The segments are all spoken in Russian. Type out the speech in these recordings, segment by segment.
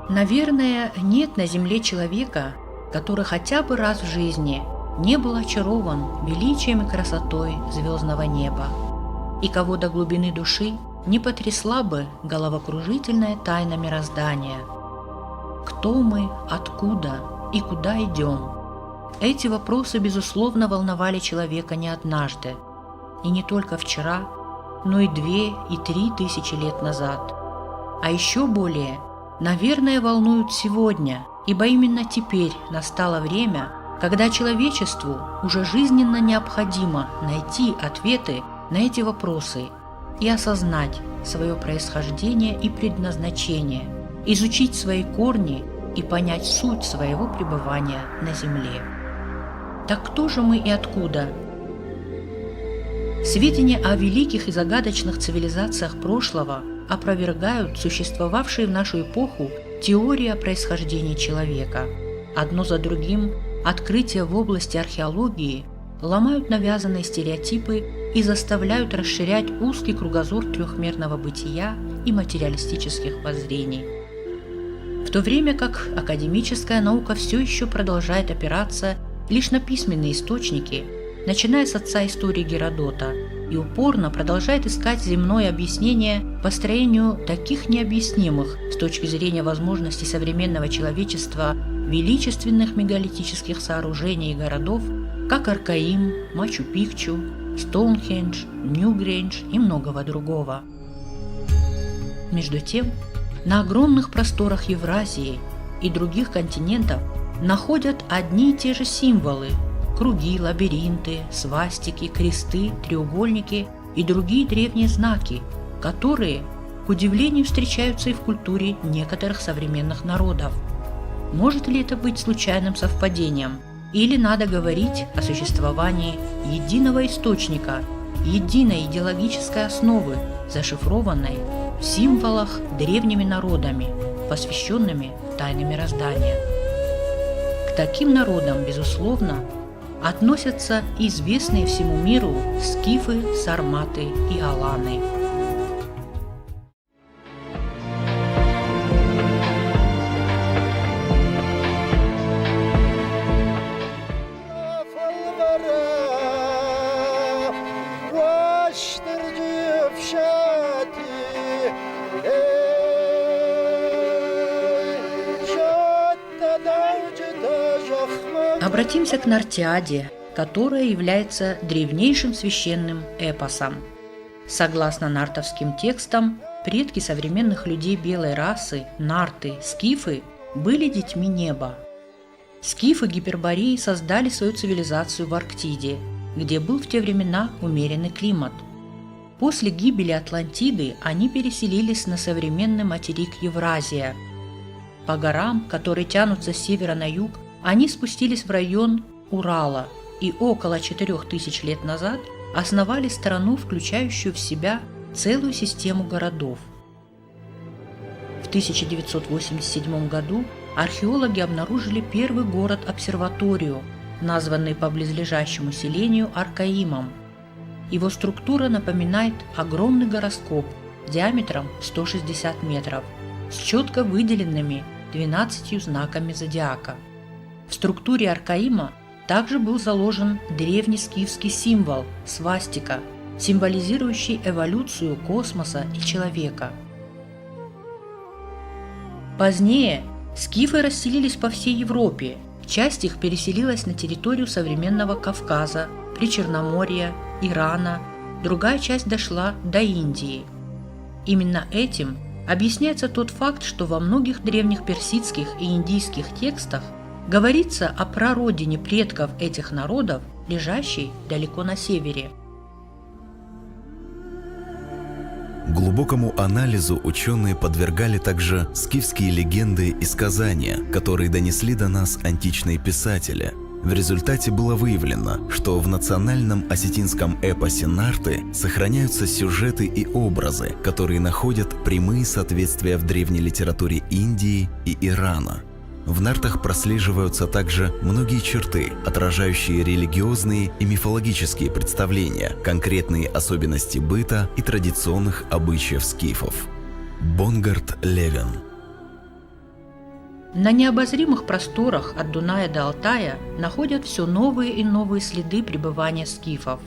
Наверное, нет на Земле человека, который хотя бы раз в жизни не был очарован величием и красотой звездного неба, и кого до глубины души не потрясла бы головокружительная тайна мироздания. Кто мы, откуда и куда идем? Эти вопросы, безусловно, волновали человека не однажды, и не только вчера, но и 2 и 3 тысячи лет назад. А еще более, наверное, волнуют сегодня, ибо именно теперь настало время, когда человечеству уже жизненно необходимо найти ответы на эти вопросы и осознать свое происхождение и предназначение, изучить свои корни и понять суть своего пребывания на Земле. Так кто же мы и откуда? Сведения о великих и загадочных цивилизациях прошлого опровергают существовавшие в нашу эпоху теории о происхождении человека. Одно за другим открытия в области археологии ломают навязанные стереотипы и заставляют расширять узкий кругозор трехмерного бытия и материалистических воззрений. В то время как академическая наука все еще продолжает опираться лишь на письменные источники, начиная с отца истории Геродота, и упорно продолжает искать земное объяснение построению таких необъяснимых с точки зрения возможностей современного человечества величественных мегалитических сооружений и городов, как Аркаим, Мачу-Пикчу, Стоунхендж, Ньюгрейндж и многого другого. Между тем, на огромных просторах Евразии и других континентов находят одни и те же символы – круги, лабиринты, свастики, кресты, треугольники и другие древние знаки, которые, к удивлению, встречаются и в культуре некоторых современных народов. Может ли это быть случайным совпадением? Или надо говорить о существовании единого источника, единой идеологической основы, зашифрованной в символах древними народами, посвященными тайнам мироздания? К таким народам, безусловно, относятся известные всему миру скифы, сарматы и аланы. Обратимся к Нартиаде, которая является древнейшим священным эпосом. Согласно нартовским текстам, предки современных людей белой расы, нарты, скифы, были детьми неба. Скифы Гипербореи создали свою цивилизацию в Арктиде, где был в те времена умеренный климат. После гибели Атлантиды они переселились на современный материк Евразия. По горам, которые тянутся с севера на юг, они спустились в район Урала и около 4000 лет назад основали страну, включающую в себя целую систему городов. В 1987 году археологи обнаружили первый город-обсерваторию, названный по близлежащему селению Аркаимом. Его структура напоминает огромный гороскоп диаметром 160 метров с четко выделенными 12 знаками зодиака. В структуре Аркаима также был заложен древний скифский символ – свастика, символизирующий эволюцию космоса и человека. Позднее скифы расселились по всей Европе, часть их переселилась на территорию современного Кавказа, Причерноморья, Ирана, другая часть дошла до Индии. Именно этим объясняется тот факт, что во многих древних персидских и индийских текстах говорится о прародине предков этих народов, лежащей далеко на севере. Глубокому анализу ученые подвергали также скифские легенды и сказания, которые донесли до нас античные писатели. В результате было выявлено, что в национальном осетинском эпосе Нарты сохраняются сюжеты и образы, которые находят прямые соответствия в древней литературе Индии и Ирана. В нартах прослеживаются также многие черты, отражающие религиозные и мифологические представления, конкретные особенности быта и традиционных обычаев скифов. Бонгард Левин. На необозримых просторах от Дуная до Алтая находят все новые и новые следы пребывания скифов.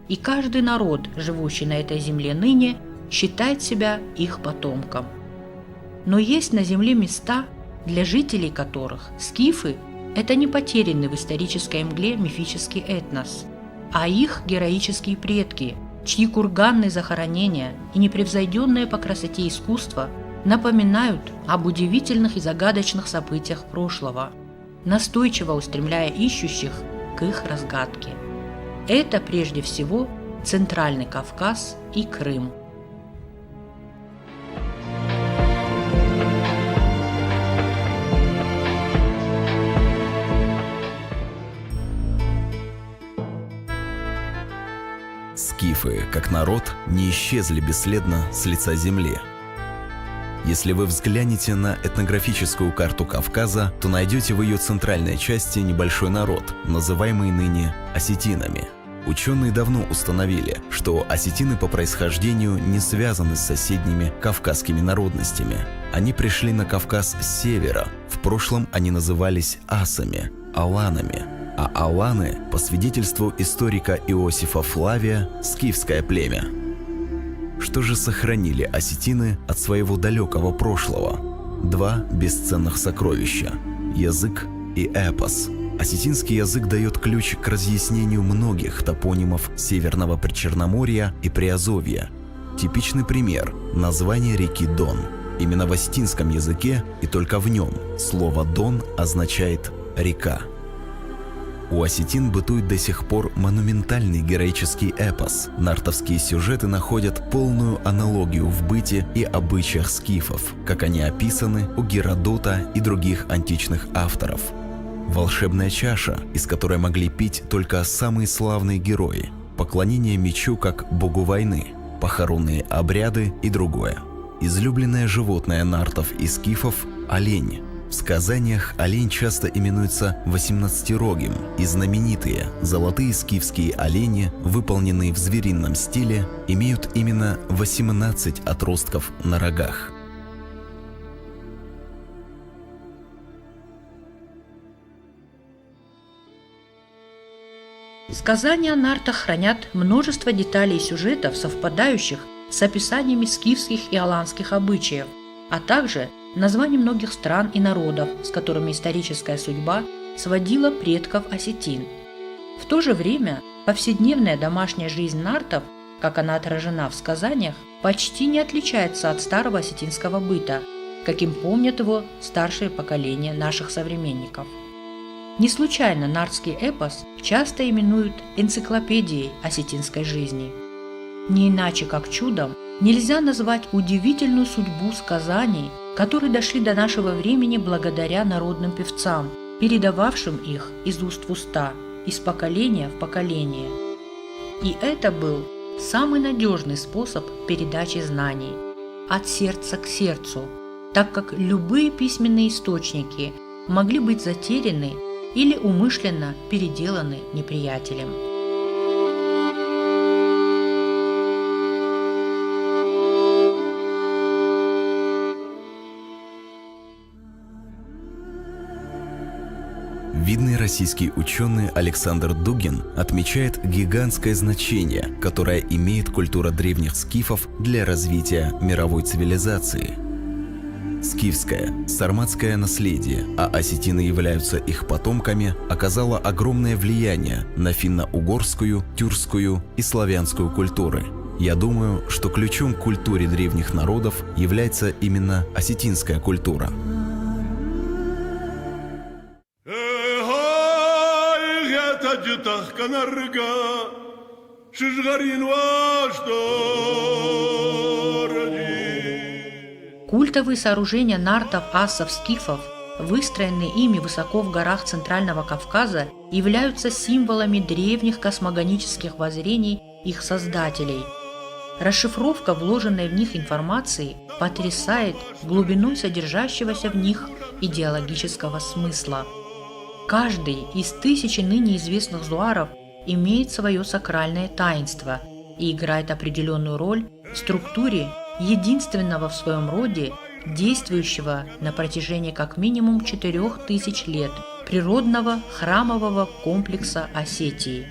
И каждый народ, живущий на этой земле ныне, считает себя их потомком. Но есть на земле места, для жителей которых скифы – это не потерянный в исторической мгле мифический этнос, а их героические предки, чьи курганные захоронения и непревзойденное по красоте искусство напоминают об удивительных и загадочных событиях прошлого, настойчиво устремляя ищущих к их разгадке. Это прежде всего Центральный Кавказ и Крым. Скифы, как народ, не исчезли бесследно с лица земли. Если вы взглянете на этнографическую карту Кавказа, то найдете в ее центральной части небольшой народ, называемый ныне осетинами. Ученые давно установили, что осетины по происхождению не связаны с соседними кавказскими народностями. Они пришли на Кавказ с севера, в прошлом они назывались асами, аланами, а аланы, по свидетельству историка Иосифа Флавия, скифское племя. Что же сохранили осетины от своего далекого прошлого? Два бесценных сокровища – язык и эпос. Осетинский язык дает ключ к разъяснению многих топонимов Северного Причерноморья и Приазовья. Типичный пример – название реки Дон. Именно в осетинском языке и только в нем слово «Дон» означает «река». У осетин бытует до сих пор монументальный героический эпос. Нартовские сюжеты находят полную аналогию в быте и обычаях скифов, как они описаны у Геродота и других античных авторов. Волшебная чаша, из которой могли пить только самые славные герои, поклонение мечу как богу войны, похоронные обряды и другое. Излюбленное животное нартов и скифов – олень. В сказаниях олень часто именуется 18-рогим, и знаменитые золотые скифские олени, выполненные в зверином стиле, имеют именно 18 отростков на рогах. Сказания о нартах хранят множество деталей и сюжетов, совпадающих с описаниями скифских и аланских обычаев, а также названий многих стран и народов, с которыми историческая судьба сводила предков осетин. В то же время повседневная домашняя жизнь нартов, как она отражена в сказаниях, почти не отличается от старого осетинского быта, каким помнят его старшее поколение наших современников. Не случайно нартский эпос часто именуют энциклопедией осетинской жизни. Не иначе как чудом нельзя назвать удивительную судьбу сказаний, которые дошли до нашего времени благодаря народным певцам, передававшим их из уст в уста, из поколения в поколение. И это был самый надежный способ передачи знаний, от сердца к сердцу, так как любые письменные источники могли быть затеряны или умышленно переделаны неприятелем. Видный российский ученый Александр Дугин отмечает гигантское значение, которое имеет культура древних скифов для развития мировой цивилизации. Скифское, сарматское наследие, а осетины являются их потомками, оказало огромное влияние на финно-угорскую, тюркскую и славянскую культуры. Я думаю, что ключом к культуре древних народов является именно осетинская культура. Культовые сооружения нартов, асов, скифов, выстроенные ими высоко в горах Центрального Кавказа, являются символами древних космогонических воззрений их создателей. Расшифровка вложенной в них информации потрясает глубиной содержащегося в них идеологического смысла. Каждый из тысячи ныне известных зуаров имеет свое сакральное таинство и играет определенную роль в структуре единственного в своем роде действующего на протяжении как минимум 4000 лет природного храмового комплекса Осетии.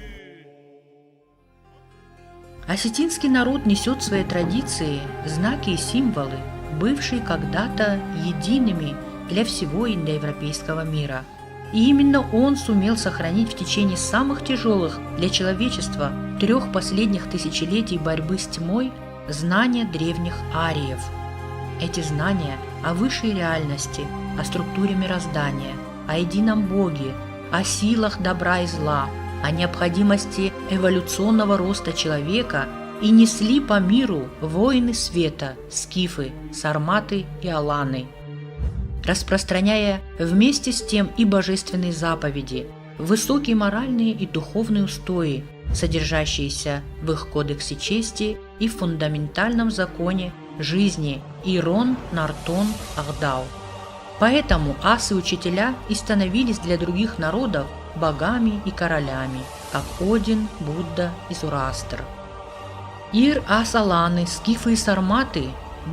Осетинский народ несет в своей традиции знаки и символы, бывшие когда-то едиными для всего индоевропейского мира. И именно он сумел сохранить в течение самых тяжелых для человечества 3 последних тысячелетий борьбы с тьмой знания древних ариев. Эти знания о высшей реальности, о структуре мироздания, о едином Боге, о силах добра и зла, о необходимости эволюционного роста человека и несли по миру воины света, скифы, сарматы и аланы, распространяя вместе с тем и божественные заповеди, высокие моральные и духовные устои, содержащиеся в их кодексе чести и в фундаментальном законе жизни Ирон, Нартон, Ахдау. Поэтому асы-учителя и становились для других народов богами и королями, как Один, Будда и Зороастр. Ир, ас-аланы, скифы и сарматы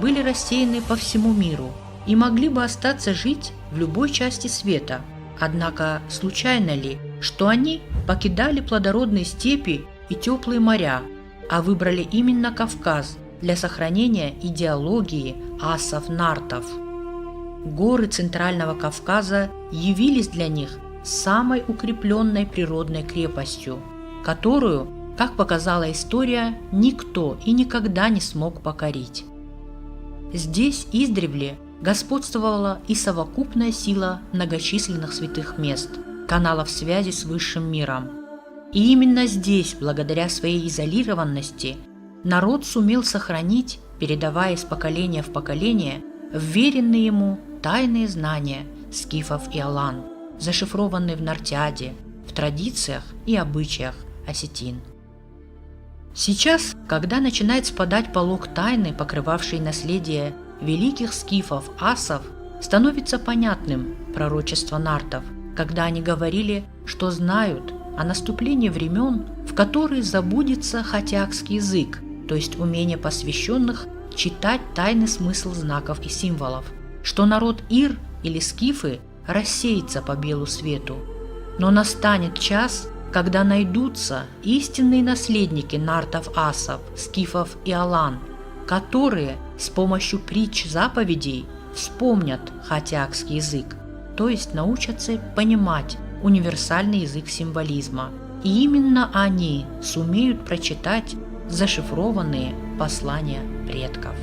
были рассеяны по всему миру и могли бы остаться жить в любой части света. Однако случайно ли, что они покидали плодородные степи и теплые моря, а выбрали именно Кавказ для сохранения идеологии асов-нартов? Горы Центрального Кавказа явились для них самой укрепленной природной крепостью, которую, как показала история, никто и никогда не смог покорить. Здесь издревле господствовала и совокупная сила многочисленных святых мест, каналов связи с высшим миром. И именно здесь, благодаря своей изолированности, народ сумел сохранить, передавая из поколения в поколение, вверенные ему тайные знания скифов и алан, зашифрованные в Нартиаде, в традициях и обычаях осетин. Сейчас, когда начинает спадать полог тайны, покрывавшей наследие великих скифов-асов, становится понятным пророчество нартов, когда они говорили, что знают о наступлении времен, в которые забудется хатиакский язык, то есть умение посвященных читать тайный смысл знаков и символов, что народ Ир или скифы рассеется по белу свету. Но настанет час, когда найдутся истинные наследники нартов-асов, скифов и алан, которые с помощью притч-заповедей вспомнят хатиакский язык, то есть научатся понимать универсальный язык символизма. И именно они сумеют прочитать зашифрованные послания предков.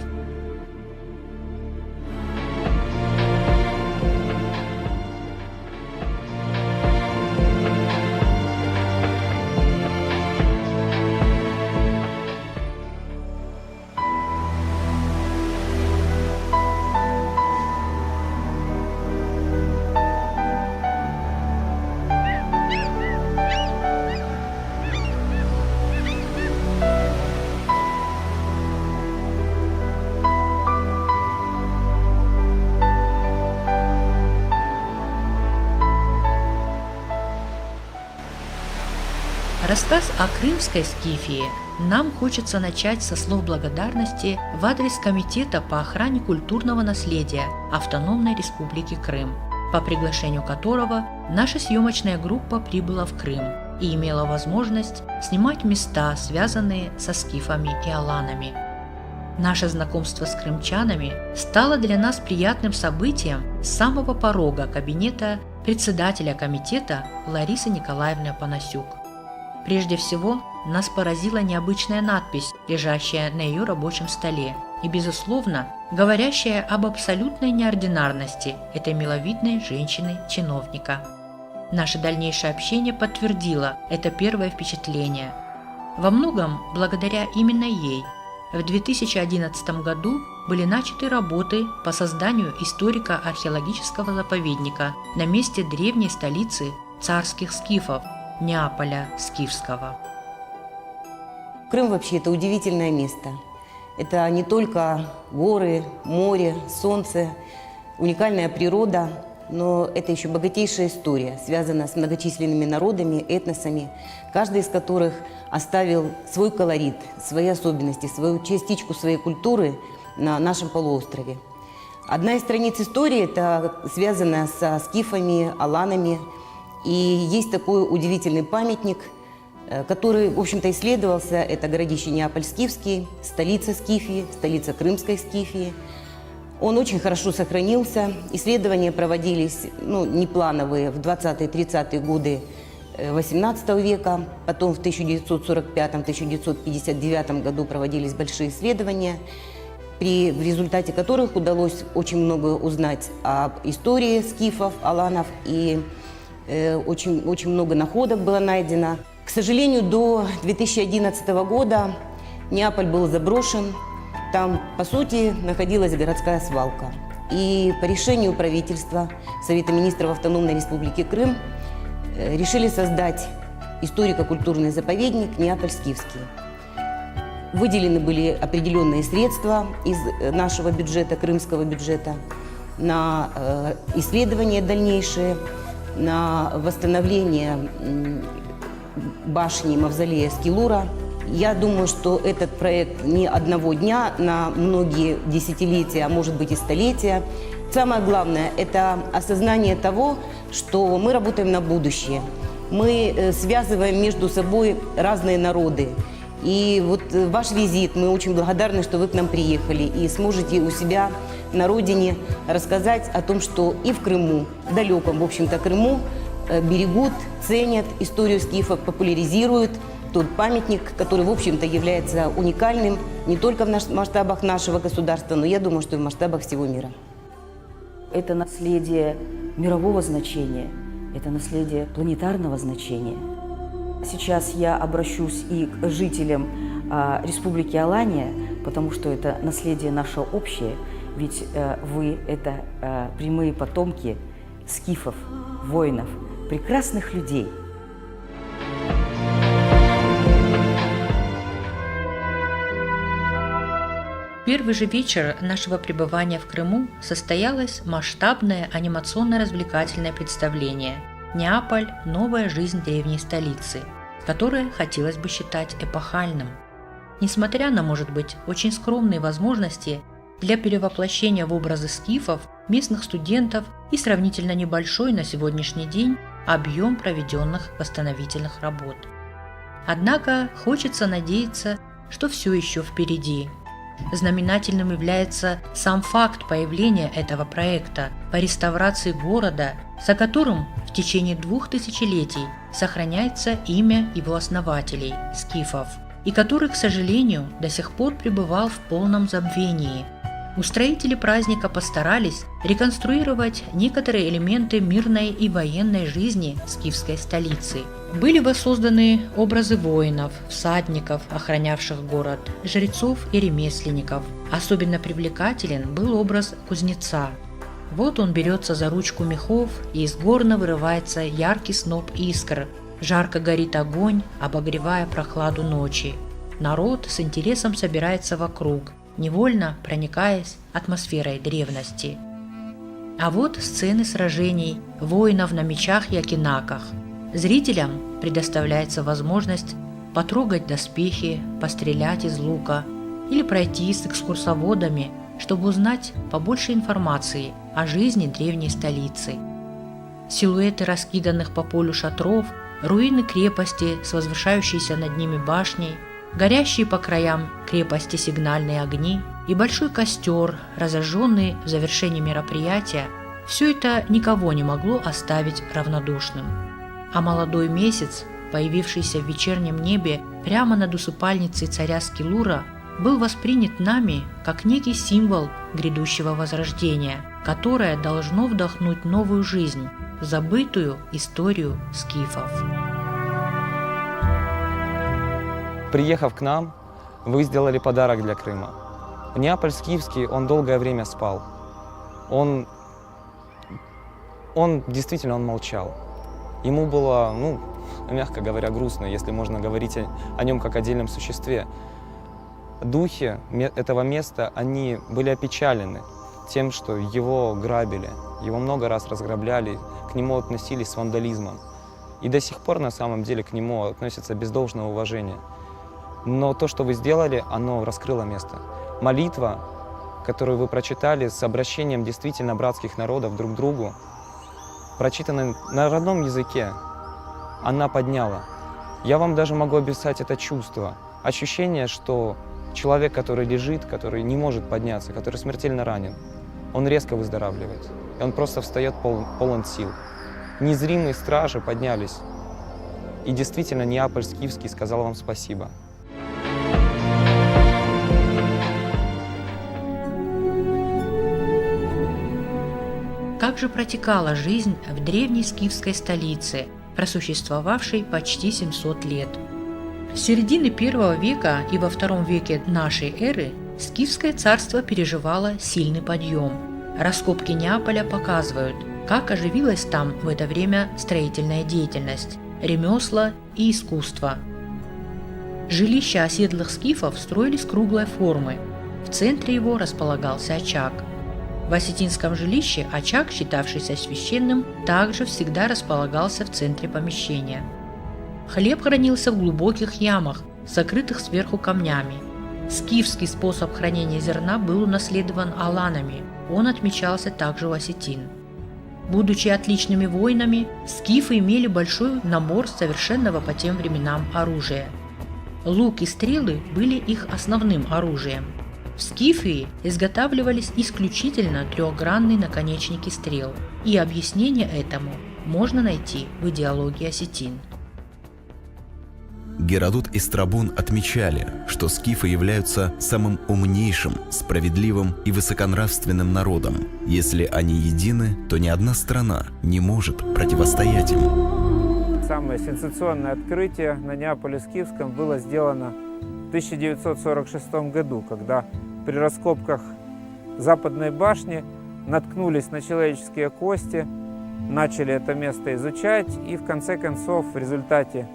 Рассказ о крымской скифии нам хочется начать со слов благодарности в адрес Комитета по охране культурного наследия Автономной Республики Крым, по приглашению которого наша съемочная группа прибыла в Крым и имела возможность снимать места, связанные со скифами и аланами. Наше знакомство с крымчанами стало для нас приятным событием с самого порога кабинета председателя комитета Ларисы Николаевны Панасюк. Прежде всего, нас поразила необычная надпись, лежащая на ее рабочем столе, и, безусловно, говорящая об абсолютной неординарности этой миловидной женщины-чиновника. Наше дальнейшее общение подтвердило это первое впечатление. Во многом благодаря именно ей в 2011 году были начаты работы по созданию историко-археологического заповедника на месте древней столицы царских скифов Неаполя Скифского. Крым вообще это удивительное место. Это не только горы, море, солнце, уникальная природа, но это еще богатейшая история, связанная с многочисленными народами, этносами, каждый из которых оставил свой колорит, свои особенности, свою частичку своей культуры на нашем полуострове. Одна из страниц истории – это связано со скифами, аланами. И есть такой удивительный памятник, который, в общем-то, исследовался. Это городище Неаполь-Скифский, столица Скифии, столица Крымской Скифии. Он очень хорошо сохранился. Исследования проводились, неплановые, в 20-30-е годы XVIII века. Потом в 1945-1959 году проводились большие исследования, в результате которых удалось очень много узнать об истории скифов, аланов, и очень много находок было найдено. К сожалению, до 2011 года Неаполь был заброшен. Там, по сути, находилась городская свалка. И по решению правительства Совета министров Автономной Республики Крым решили создать историко-культурный заповедник Неаполь-Скифский. Выделены были определенные средства из нашего бюджета, крымского бюджета, на исследования дальнейшие, на восстановление башни мавзолея Скилура. Я думаю, что этот проект не одного дня, на многие десятилетия, а может быть и столетия. Самое главное – это осознание того, что мы работаем на будущее. Мы связываем между собой разные народы. И вот ваш визит, мы очень благодарны, что вы к нам приехали и сможете у себя на родине рассказать о том, что и в Крыму, в далеком, в общем-то, Крыму, берегут, ценят историю скифов, популяризируют тот памятник, который, в общем-то, является уникальным не только в масштабах нашего государства, но я думаю, что и в масштабах всего мира. Это наследие мирового значения, это наследие планетарного значения. Сейчас я обращусь и к жителям Республики Алания, потому что это наследие наше общее, ведь вы – это прямые потомки скифов, воинов, прекрасных людей. Первый же вечер нашего пребывания в Крыму состоялось масштабное анимационно-развлекательное представление «Неаполь. Новая жизнь древней столицы», которое хотелось бы считать эпохальным. Несмотря на, может быть, очень скромные возможности для перевоплощения в образы скифов, местных студентов и сравнительно небольшой на сегодняшний день объем проведенных восстановительных работ. Однако хочется надеяться, что все еще впереди. Знаменательным является сам факт появления этого проекта по реставрации города, за которым в течение 2 тысячелетий сохраняется имя его основателей – скифов, и который, к сожалению, до сих пор пребывал в полном забвении. Устроители праздника постарались реконструировать некоторые элементы мирной и военной жизни скифской столицы. Были воссозданы образы воинов, всадников, охранявших город, жрецов и ремесленников. Особенно привлекателен был образ кузнеца. Вот он берется за ручку мехов, и из горна вырывается яркий сноп искр. Жарко горит огонь, обогревая прохладу ночи. Народ с интересом собирается вокруг, невольно проникаясь атмосферой древности. А вот сцены сражений воинов на мечах и окинаках. Зрителям предоставляется возможность потрогать доспехи, пострелять из лука или пройти с экскурсоводами, чтобы узнать побольше информации о жизни древней столицы. Силуэты раскиданных по полю шатров, руины крепости с возвышающейся над ними башней, горящие по краям крепости сигнальные огни и большой костер, разожженный в завершении мероприятия, все это никого не могло оставить равнодушным. А молодой месяц, появившийся в вечернем небе прямо над усыпальницей царя Скилура, был воспринят нами как некий символ грядущего возрождения, которое должно вдохнуть новую жизнь в забытую историю скифов. Приехав к нам, вы сделали подарок для Крыма. Неаполь Скифский, он долгое время спал. Он действительно молчал. Ему было, мягко говоря, грустно, если можно говорить о нем как о отдельном существе. Духи этого места, они были опечалены тем, что его грабили. Его много раз разграбляли, к нему относились с вандализмом. И до сих пор, на самом деле, к нему относятся без должного уважения. Но то, что вы сделали, оно раскрыло место. Молитва которую вы прочитали с обращением действительно братских народов друг к другу, прочитанной на родном языке, она подняла. Я вам даже могу описать это чувство, ощущение, что человек, который лежит, который не может подняться, который смертельно ранен, он резко выздоравливает, и он просто встает полон сил. Незримые стражи поднялись, и действительно Неаполь Скифский сказал вам спасибо. Как же протекала жизнь в древней скифской столице, просуществовавшей почти 700 лет? С середины I века и во II веке нашей эры скифское царство переживало сильный подъем. Раскопки Неаполя показывают, как оживилась там в это время строительная деятельность, ремесла и искусство. Жилища оседлых скифов строились круглой формы. В центре его располагался очаг. В осетинском жилище очаг, считавшийся священным, также всегда располагался в центре помещения. Хлеб хранился в глубоких ямах, сокрытых сверху камнями. Скифский способ хранения зерна был унаследован аланами, он отмечался также у осетин. Будучи отличными воинами, скифы имели большой набор совершенного по тем временам оружия. Лук и стрелы были их основным оружием. В Скифии изготавливались исключительно трехгранные наконечники стрел, и объяснение этому можно найти в идеологии осетин. Геродот и Страбон отмечали, что скифы являются самым умнейшим, справедливым и высоконравственным народом. Если они едины, то ни одна страна не может противостоять им. Самое сенсационное открытие на Неаполе-Скифском было сделано в 1946 году, когда при раскопках Западной башни наткнулись на человеческие кости, начали это место изучать и в конце концов в результате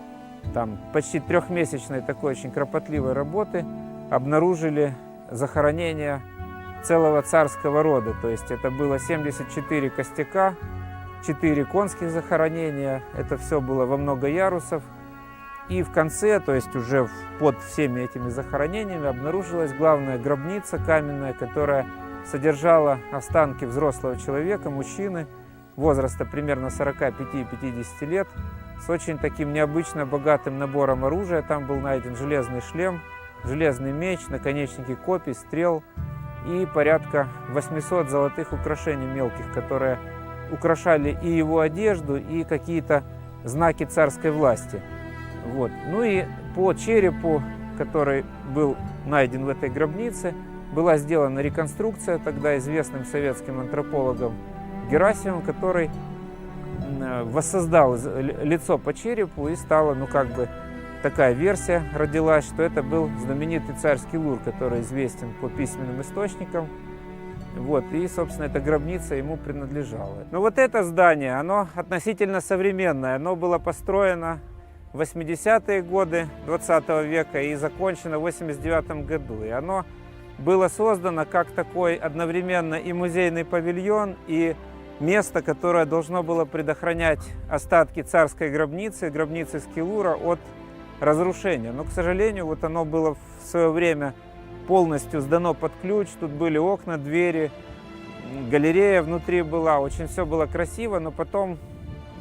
почти трехмесячной такой очень кропотливой работы обнаружили захоронение целого царского рода. То есть это было 74 костяка, 4 конских захоронения, это все было во много ярусов. И в конце, то есть уже под всеми этими захоронениями, обнаружилась главная гробница каменная, которая содержала останки взрослого человека, мужчины, возраста примерно 45-50 лет, с очень таким необычно богатым набором оружия. Там был найден железный шлем, железный меч, наконечники копий, стрел и порядка 800 золотых украшений мелких, которые украшали и его одежду, и какие-то знаки царской власти. Вот. Ну и по черепу, который был найден в этой гробнице, была сделана реконструкция тогда известным советским антропологом Герасимовым, который воссоздал лицо по черепу, и стала, такая версия родилась, что это был знаменитый царь Скилур, который известен по письменным источникам. Вот, и, собственно, эта гробница ему принадлежала. Но вот это здание, оно относительно современное, оно было построено в 80-е годы 20 века и закончено в 89 году. И оно было создано как такой одновременно и музейный павильон, и место, которое должно было предохранять остатки царской гробницы, гробницы Скилура, от разрушения. Но, к сожалению, вот оно было в свое время полностью сдано под ключ. Тут были окна, двери, галерея внутри была, очень все было красиво, но потом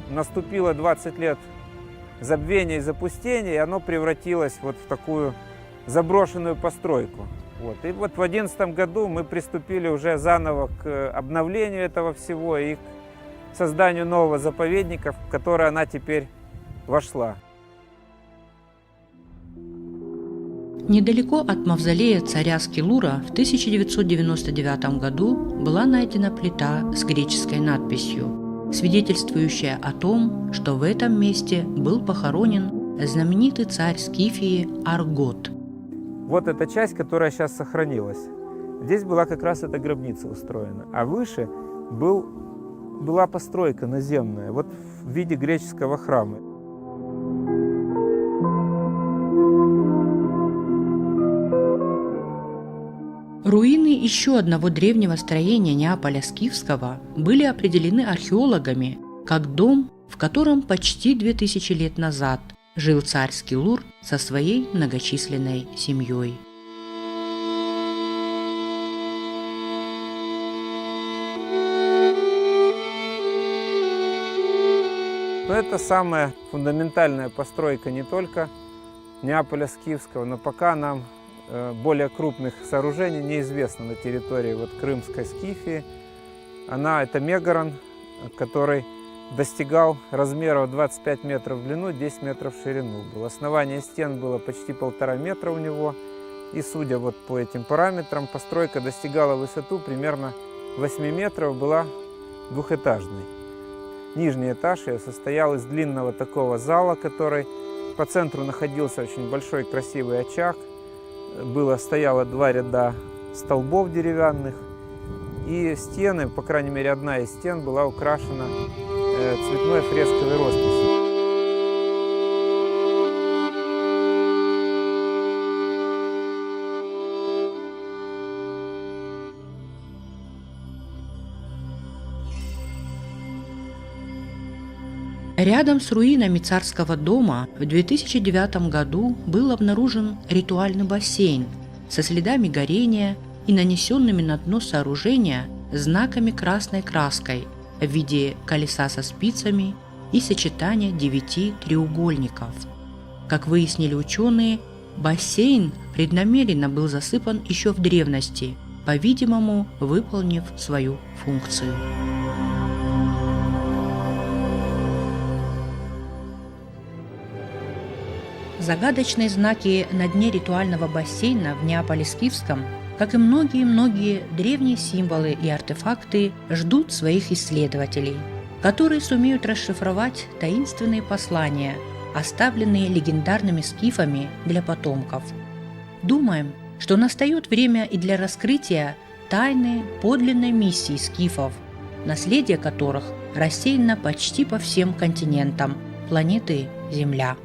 наступило 20 лет забвения и запустения, и оно превратилось вот в такую заброшенную постройку. Вот. И вот в 2011 году мы приступили уже заново к обновлению этого всего и к созданию нового заповедника, в который она теперь вошла. Недалеко от мавзолея царя Скилура в 1999 году была найдена плита с греческой надписью, свидетельствующая о том, что в этом месте был похоронен знаменитый царь Скифии Аргот. Вот эта часть, которая сейчас сохранилась. Здесь была как раз эта гробница устроена, а выше была постройка наземная, вот в виде греческого храма. Руины еще одного древнего строения Неаполя Скифского были определены археологами как дом, в котором почти 2000 лет назад жил царь Скилур со своей многочисленной семьей. Но это самая фундаментальная постройка не только Неаполя Скифского, но пока нам более крупных сооружений неизвестно на территории Крымской Скифии. Это мегарон, который достигал размеров 25 метров в длину, 10 метров в ширину. Основание стен было почти 1,5 метра у него. И судя по этим параметрам, постройка достигала высоту примерно 8 метров, была двухэтажной. Нижний этаж ее состоял из длинного такого зала, который по центру находился очень большой красивый очаг. Стояло 2 ряда столбов деревянных. И стены, по крайней мере одна из стен, была украшена цветной фресковой росписью. Рядом с руинами царского дома в 2009 году был обнаружен ритуальный бассейн со следами горения и нанесенными на дно сооружения знаками красной краской в виде колеса со спицами и сочетания 9 треугольников. Как выяснили ученые, бассейн преднамеренно был засыпан еще в древности, по-видимому, выполнив свою функцию. Загадочные знаки на дне ритуального бассейна в Неаполе-Скифском, как и многие-многие древние символы и артефакты, ждут своих исследователей, которые сумеют расшифровать таинственные послания, оставленные легендарными скифами для потомков. Думаем, что настает время и для раскрытия тайны подлинной миссии скифов, наследие которых рассеяно почти по всем континентам планеты Земля.